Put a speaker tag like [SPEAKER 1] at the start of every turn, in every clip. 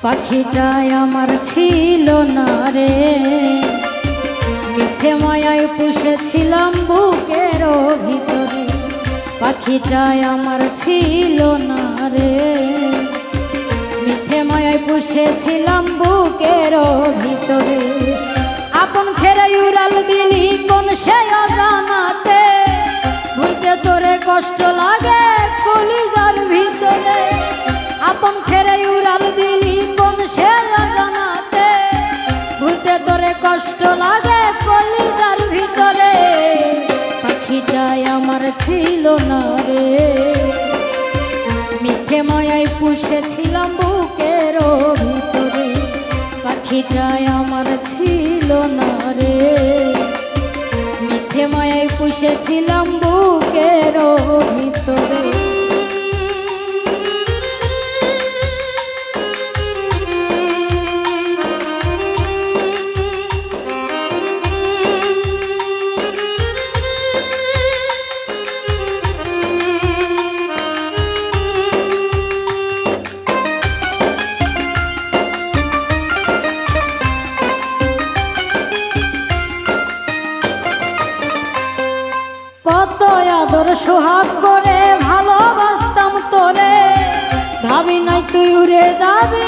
[SPEAKER 1] পাখিটাই আমার ছিল না রে, মিথ্যে মায়ায় পুষেছিলাম বুকের ভিতরে। পাখিটাই আমার ছিল না রে, মিথ্যে মায়ায় পুষেছিলাম বুকের ভিতরে। আপন ছেড়ে উড়াল দিলি কোন সে অজানাতে, ভুলতে তোরে কষ্ট লাগে কলিজার ভিতরে। আপন ছেড়ে উড়াল দিলি কোন সে অজানাতে, ভুলতে তোরে কষ্ট লাগে কলিজার ভিতরে। পাখিটাই আমার ছিল না রে, মিথ্যে মায়ায় পুষেছিলাম বুকের ভিতরে। পাখিটাই আমার ছিল না রে, মিথ্যে মায়ায় পুষেছিলাম বুকের ভিতরে। কত আদর সোহাগ করে ভালোবাসতাম তোরে, ভাবি নাই তুই উড়ে যাবি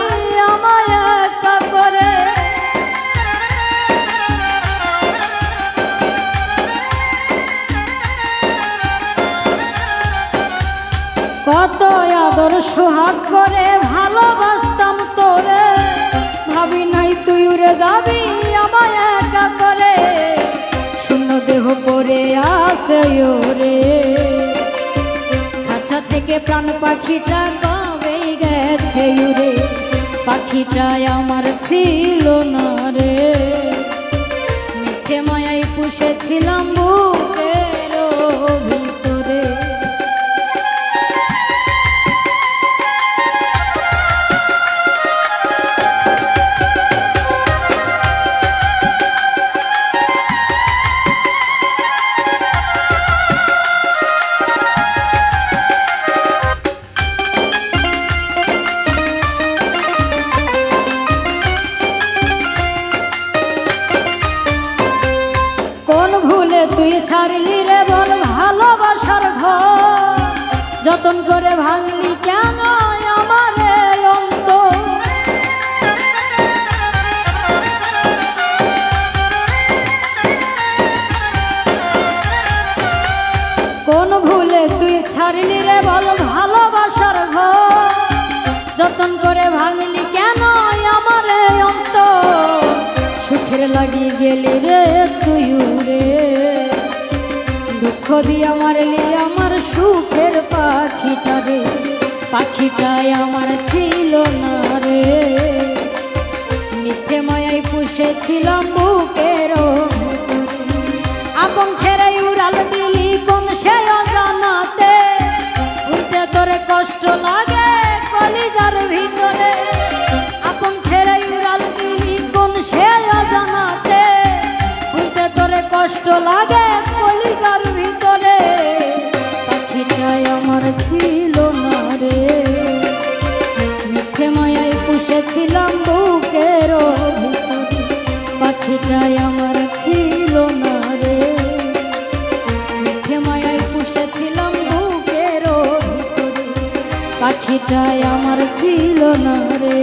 [SPEAKER 1] আমায় একা করে। কত আদর সোহাগ করে ভালোবাসতাম তোরে, ভাবি নাই তুই উড়ে যাবি আমায় একা করে। শূন্য দেহ পড়ে আসে ওরে, খাঁচা থেকে প্রাণ পাখিটা কবে গেছে উড়ে। পাখিটাই আমার ছিল না রে, মিথ্যে মায়ায় পুষেছিলাম বুকের ভিতরে। কোন ভুলে তুই ছাড়লি রে বল ভালোবাসার ঘর, যতন করে ভাঙলি কেন আমার অন্ত। কোন ভুলে তুই ছাড়লি রে বল ভালোবাসার ঘর, যতন করে ভাঙলি কেন আমার অন্ত। সুখের লাগি গেলি রে তুই উড়ে, দুঃখ দিয়া মারলি আমার সুখের পাখিটা রে। পাখিটাই আমার ছিল না রে, মিথ্যে মায়ায় পুষেছিলাম বুকের। আপন ছেড়ে উড়াল দিলি কোন সে অজানাতে, উঠতে তোরে কষ্ট লাগে কলিজার ভিতরে। আপন ছেড়ে উড়াল দিলি কোন সে অজানাতে, উঠতে তোরে কষ্ট লাগে কলিজার ভিতরে। পাখিটাই আমার ছিল না রে, মিথ্যে মায়ায় পুষেছিলাম বুকের ভিতরে। পাখিটাই আমার ছিল না রে, মিথ্যে মায়ায় পুষেছিলাম বুকের ভিতরে। পাখিটাই আমার ছিল না রে।